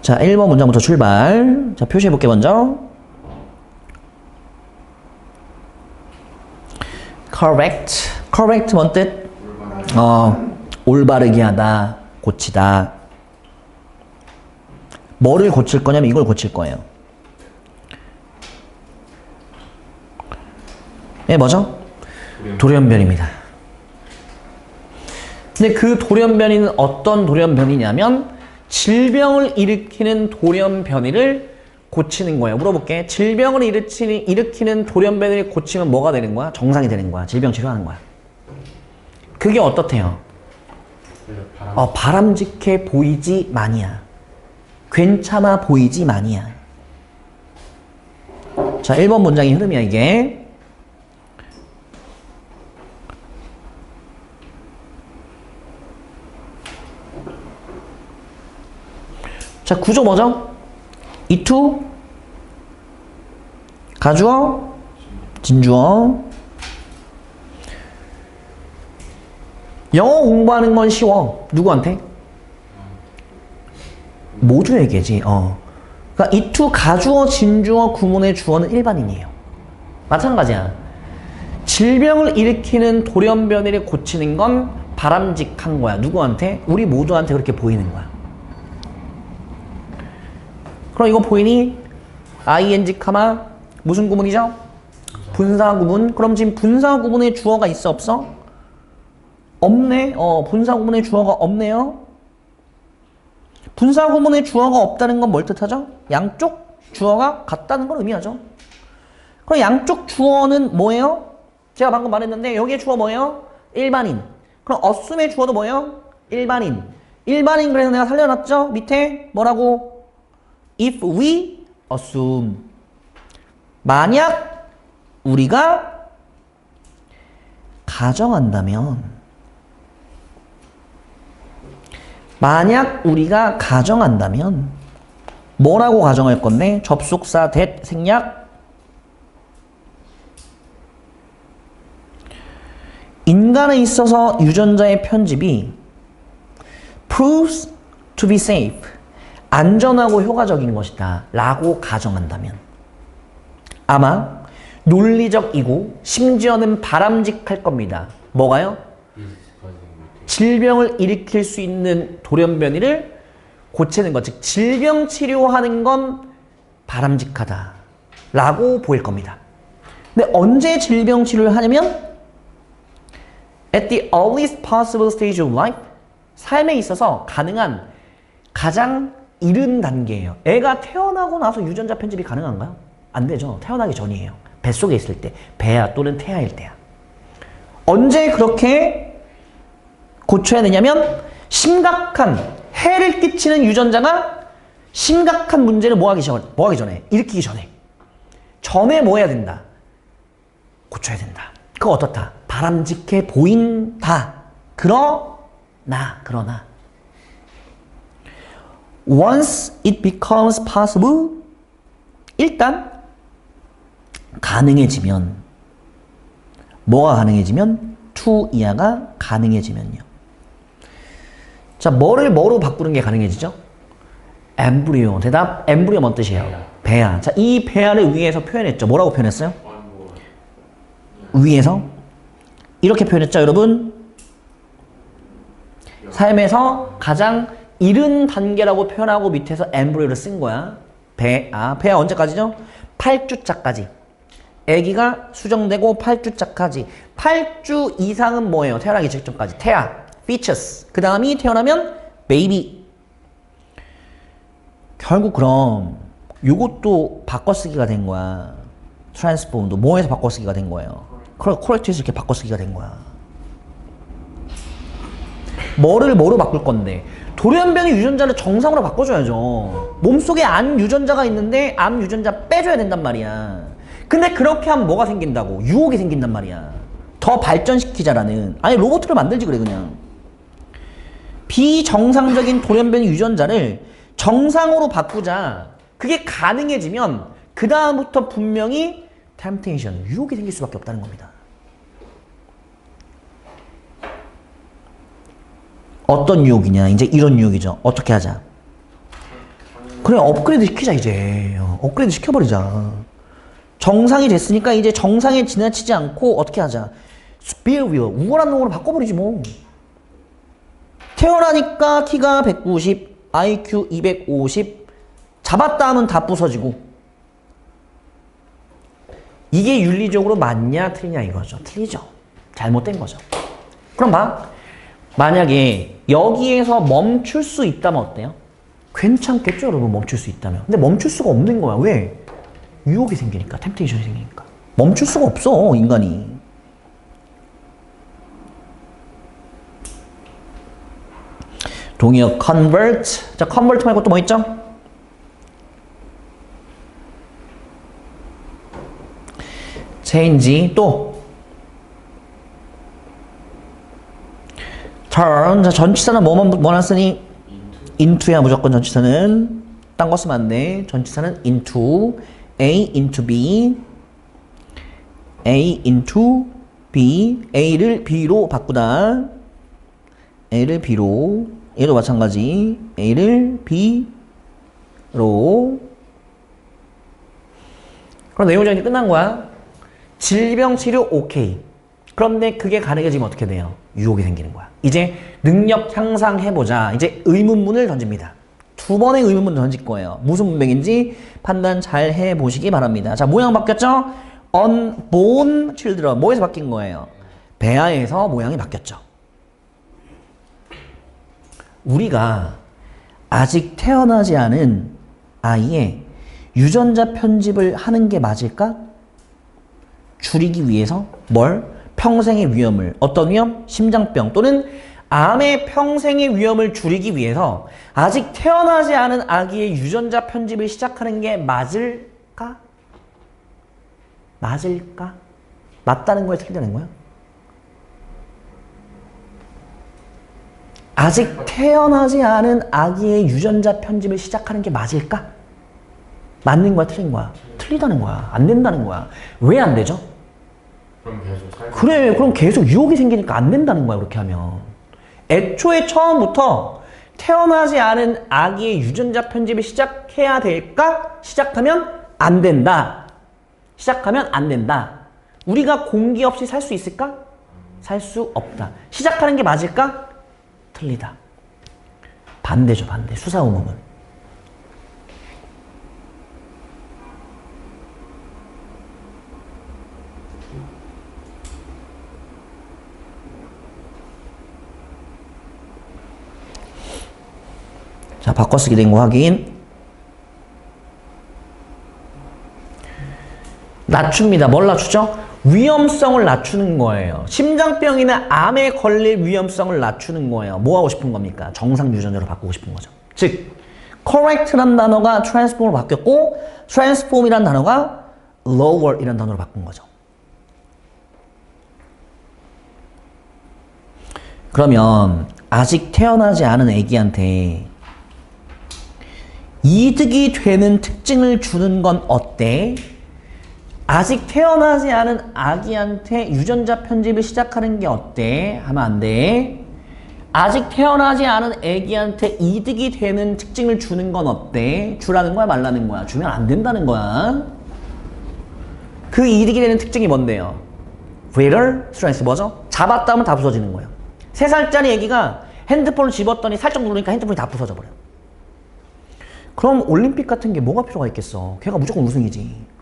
자, 1번 문장부터 출발. 자, 표시해볼게, 먼저. correct. correct 뭔 뜻? 올바르게 하다, 고치다. 뭐를 고칠 거냐면 이걸 고칠 거예요. 예, 뭐죠? 돌연변입니다. 근데 그 돌연변이는 어떤 돌연변이냐면 질병을 일으키는 돌연변이를 고치는 거예요. 물어볼게. 질병을 일으키는 돌연변이를 고치면 뭐가 되는 거야? 정상이 되는 거야. 질병 치료하는 거야. 그게 어떻대요? 바람직해 보이지만이야. 괜찮아 보이지만이야. 자, 1번 문장의 흐름이야, 이게. 자, 구조 뭐죠? 이투, 가주어, 진주어. 영어 공부하는 건 쉬워. 누구한테? 모두에게지. 그러니까 이투, 가주어, 진주어, 구문의 주어는 일반인이에요. 마찬가지야. 질병을 일으키는 돌연변이를 고치는 건 바람직한 거야. 누구한테? 우리 모두한테 그렇게 보이는 거야. 그럼 이거 보이니? ing, 무슨 구문이죠? 분사 구문. 그럼 지금 분사 구문의 주어가 있어, 없어? 없네. 분사 구문의 주어가 없네요. 분사 구문의 주어가 없다는 건 뭘 뜻하죠? 양쪽 주어가 같다는 걸 의미하죠. 그럼 양쪽 주어는 뭐예요? 제가 방금 말했는데 여기에 주어 뭐예요? 일반인. 그럼 assume의 주어도 뭐예요? 일반인. 일반인 그래서 내가 살려놨죠? 밑에 뭐라고? If we assume. 만약 우리가 가정한다면. 만약 우리가 가정한다면 뭐라고 가정할 건데? 접속사, that, 생략. 인간에 있어서 유전자의 편집이 proves to be safe. 안전하고 효과적인 것이다 라고 가정한다면 아마 논리적이고 심지어는 바람직할 겁니다. 뭐가요? 질병을 일으킬 수 있는 돌연변이를 고치는 것, 즉 질병 치료하는 건 바람직하다 라고 보일 겁니다. 근데 언제 질병 치료를 하냐면 at the earliest possible stage of life, 삶에 있어서 가능한 가장 이른 단계예요. 애가 태어나고 나서 유전자 편집이 가능한가요? 안 되죠. 태어나기 전이에요. 뱃속에 있을 때, 배아 또는 태아일 때야. 언제 그렇게 고쳐야 되냐면 심각한 해를 끼치는 유전자가 심각한 문제를 뭐하기 전에, 일으키기 전에 뭐 해야 된다? 고쳐야 된다. 그거 어떻다? 바람직해 보인다. 그러나 once it becomes possible, 일단 가능해지면, 뭐가 가능해지면? to 이하가 가능해지면요. 자, 뭐로 바꾸는 게 가능해지죠? 엠브리오. 대답, 엠브리오 뭔 뜻이에요? 배아. 자, 이 배아를 위에서 표현했죠. 뭐라고 표현했어요? 위에서 이렇게 표현했죠, 여러분? 삶에서 가장 이른 단계라고 표현하고 밑에서 엠브리오를 쓴 거야. 배아 언제까지죠? 8주차까지. 아기가 수정되고 8주차까지. 8주 이상은 뭐예요? 태어나기 직전까지. 태아, fetus. 그 다음이 태어나면 baby. 결국 그럼 요것도 바꿔쓰기가 된 거야. transform도 뭐에서 바꿔쓰기가 된 거예요? correct에서 이렇게 바꿔쓰기가 된 거야. 뭐로 바꿀 건데? 돌연변이 유전자를 정상으로 바꿔줘야죠. 몸속에 암 유전자가 있는데 암 유전자 빼줘야 된단 말이야. 근데 그렇게 하면 뭐가 생긴다고? 유혹이 생긴단 말이야. 더 발전시키자라는. 아니 로봇을 만들지 그래 그냥. 비정상적인 돌연변이 유전자를 정상으로 바꾸자. 그게 가능해지면 그 다음부터 분명히 템테이션, 유혹이 생길 수밖에 없다는 겁니다. 어떤 유혹이냐? 이제 이런 유혹이죠. 어떻게 하자? 그래, 업그레이드 시키자, 이제. 업그레이드 시켜버리자. 정상이 됐으니까 이제 정상에 지나치지 않고 어떻게 하자. superior, 우월한 놈으로 바꿔버리지 뭐. 태어나니까 키가 190, IQ 250, 잡았다 하면 다 부서지고. 이게 윤리적으로 맞냐 틀리냐 이거죠. 틀리죠. 잘못된 거죠. 그럼 봐. 만약에 여기에서 멈출 수 있다면 어때요? 괜찮겠죠, 여러분. 멈출 수 있다면. 근데 멈출 수가 없는 거야. 왜? 유혹이 생기니까. 템테이션이 생기니까. 멈출 수가 없어, 인간이. 동의어 convert. 자, convert 말고 또 뭐 있죠? change. 또 turn. 자, 전치사는 뭐만 쓰니? into야 무조건. 전치사는 딴 거 쓰면 안 돼. 전치사는 into. A into B. A into B. A를 B로 바꾸다. A를 B로. 얘도 마찬가지. A를 B로. 그럼 내용 정리 끝난 거야. 질병 치료 오케이. 그런데 그게 가능해지면 어떻게 돼요? 유혹이 생기는 거야. 이제 능력 향상해보자. 이제 의문문을 던집니다. 두 번의 의문문을 던질 거예요. 무슨 문맥인지 판단 잘 해보시기 바랍니다. 자, 모양 바뀌었죠? unborn children. 뭐에서 바뀐 거예요? 배아에서 모양이 바뀌었죠. 우리가 아직 태어나지 않은 아이의 유전자 편집을 하는 게 맞을까? 줄이기 위해서 뭘? 평생의 위험을. 어떤 위험? 심장병 또는 암의 평생의 위험을 줄이기 위해서 아직 태어나지 않은 아기의 유전자 편집을 시작하는 게 맞을까? 맞을까? 맞다는 거에 틀리다는 거야? 아직 태어나지 않은 아기의 유전자 편집을 시작하는 게 맞을까? 맞는 거야, 틀린 거야? 틀리다는 거야. 안 된다는 거야. 왜 안 되죠? 그럼 계속 그래, 그럼 계속 유혹이 생기니까 안 된다는 거야, 그렇게 하면. 애초에 처음부터 태어나지 않은 아기의 유전자 편집을 시작해야 될까? 시작하면 안 된다. 시작하면 안 된다. 우리가 공기 없이 살 수 있을까? 살 수 없다. 시작하는 게 맞을까? 틀리다. 반대죠, 반대. 수사의문문. 자, 바꿔쓰기 된 거 확인. 낮춥니다. 뭘 낮추죠? 위험성을 낮추는 거예요. 심장병이나 암에 걸릴 위험성을 낮추는 거예요. 뭐 하고 싶은 겁니까? 정상 유전자로 바꾸고 싶은 거죠. 즉, correct란 단어가 transform으로 바뀌었고, transform이란 단어가 lower이란 단어로 바꾼 거죠. 그러면 아직 태어나지 않은 아기한테 이득이 되는 특징을 주는 건 어때? 아직 태어나지 않은 아기한테 유전자 편집을 시작하는 게 어때? 하면 안 돼. 아직 태어나지 않은 아기한테 이득이 되는 특징을 주는 건 어때? 주라는 거야, 말라는 거야? 주면 안 된다는 거야. 그 이득이 되는 특징이 뭔데요? greater strength. 뭐죠? 잡았다 하면 다 부서지는 거예요. 3살짜리 아기가 핸드폰을 집었더니 살짝 누르니까 핸드폰이 다 부서져 버려요. 그럼 올림픽 같은 게 뭐가 필요가 있겠어? 걔가 무조건 우승이지.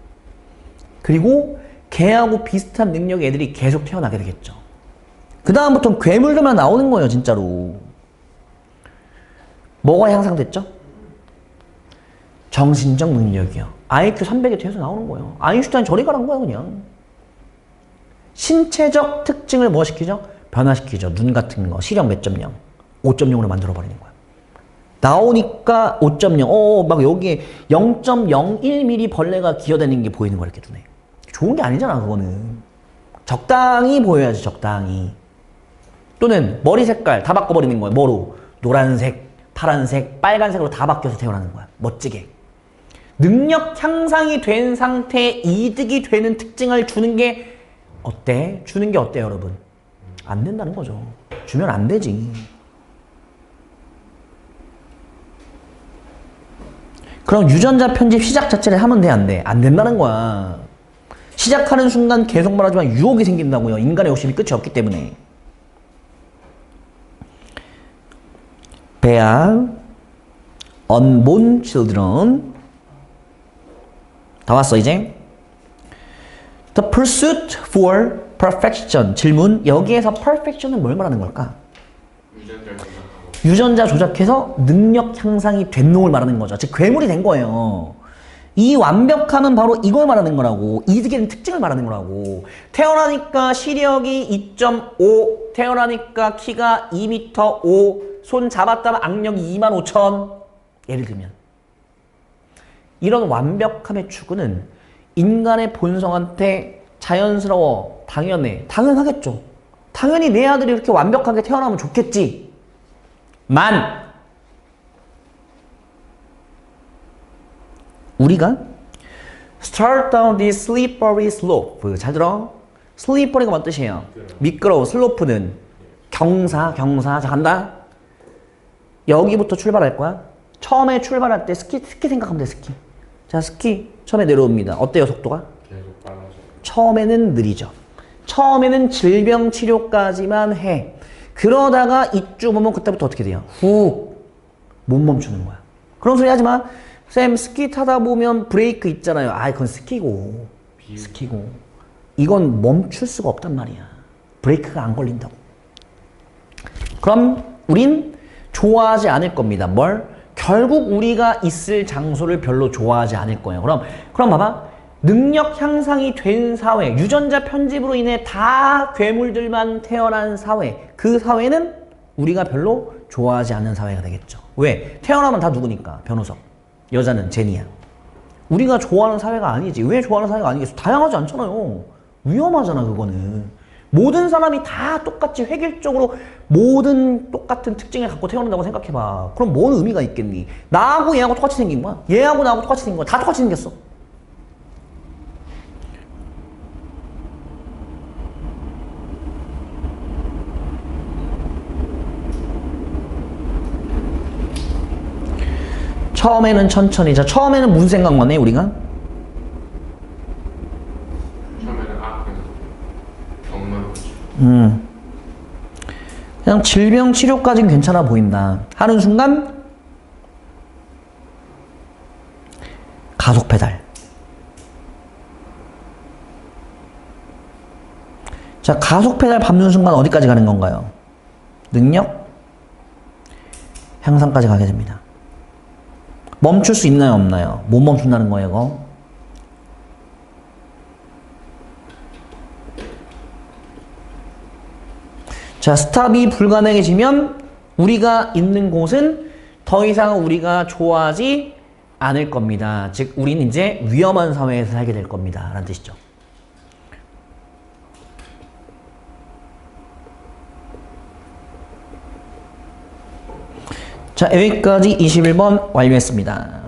그리고 걔하고 비슷한 능력의 애들이 계속 태어나게 되겠죠. 그 다음부터는 괴물들만 나오는 거예요, 진짜로. 뭐가 향상됐죠? 정신적 능력이요. IQ 300이 돼서 나오는 거예요. 아인슈타인 저리 가란 거야, 그냥. 신체적 특징을 뭐 시키죠? 변화시키죠. 눈 같은 거, 시력 몇 점 0, 5.0으로 만들어버리는 거야. 나오니까 5.0, 막 여기에 0.01mm 벌레가 기어다니는 게 보이는 거야, 이렇게 눈에. 좋은 게 아니잖아, 그거는. 적당히 보여야지, 적당히. 또는 머리 색깔 다 바꿔버리는 거야, 뭐로? 노란색, 파란색, 빨간색으로 다 바뀌어서 태어나는 거야, 멋지게. 능력 향상이 된 상태에 이득이 되는 특징을 주는 게 어때? 주는 게 어때, 여러분? 안 된다는 거죠. 주면 안 되지. 그럼 유전자 편집 시작 자체를 하면 돼, 안 돼? 안 된다는 거야. 시작하는 순간 계속 말하지만 유혹이 생긴다고요. 인간의 욕심이 끝이 없기 때문에. bear unborn children. 다 왔어 이제. The pursuit for perfection. 질문. 여기에서 perfection은 뭘 말하는 걸까? 유전자를 조작하고 유전자 조작해서 능력 향상이 된 놈을 말하는 거죠. 즉 괴물이 된 거예요. 이 완벽함은 바로 이걸 말하는 거라고. 이득의 특징을 말하는 거라고. 태어나니까 시력이 2.5, 태어나니까 키가 2m 5, 손 잡았다면 악력이 25,000. 예를 들면 이런 완벽함의 추구는 인간의 본성한테 자연스러워, 당연해, 당연하겠죠. 당연히 내 아들이 이렇게 완벽하게 태어나면 좋겠지. 만 우리가 start down this slippery slope. 잘 들어. slippery가 뭔 뜻이에요? 미끄러워. 슬로프는 경사. 자 간다. 여기부터 출발할 거야. 처음에 출발할 때 스키 생각하면 돼. 스키. 자, 스키 처음에 내려옵니다. 어때요, 속도가? 계속 빨라져요. 처음에는 느리죠. 처음에는 질병 치료까지만 해. 그러다가 이쯤 오면 그때부터 어떻게 돼요? 훅 못 멈추는 거야. 그런 소리 하지 마. 쌤, 스키 타다 보면 브레이크 있잖아요. 아, 그건 스키고. 스키고. 이건 멈출 수가 없단 말이야. 브레이크가 안 걸린다고. 그럼 우린 좋아하지 않을 겁니다. 뭘? 결국 우리가 있을 장소를 별로 좋아하지 않을 거예요. 그럼 봐봐. 능력 향상이 된 사회, 유전자 편집으로 인해 다 괴물들만 태어난 사회, 그 사회는 우리가 별로 좋아하지 않는 사회가 되겠죠. 왜? 태어나면 다 누구니까? 변호석. 여자는 제니야. 우리가 좋아하는 사회가 아니지. 왜 좋아하는 사회가 아니겠어? 다양하지 않잖아요. 위험하잖아, 그거는. 모든 사람이 다 똑같이 획일적으로 모든 똑같은 특징을 갖고 태어난다고 생각해봐. 그럼 뭔 의미가 있겠니? 나하고 얘하고 똑같이 생긴 거야. 얘하고 나하고 똑같이 생긴 거야. 다 똑같이 생겼어. 처음에는 천천히. 자, 처음에는 무슨 생각만 해, 우리가? 처음에는 그냥 병만 거지. 그냥 질병 치료까지는 괜찮아 보인다. 하는 순간 가속 페달. 자, 가속 페달 밟는 순간 어디까지 가는 건가요? 능력 향상까지 가게 됩니다. 멈출 수 있나요, 없나요? 못 멈춘다는 거예요, 이거. 자, 스탑이 불가능해지면 우리가 있는 곳은 더 이상 우리가 좋아하지 않을 겁니다. 즉, 우리는 이제 위험한 사회에서 살게 될 겁니다. 라는 뜻이죠. 자, 여기까지 21번 완료했습니다.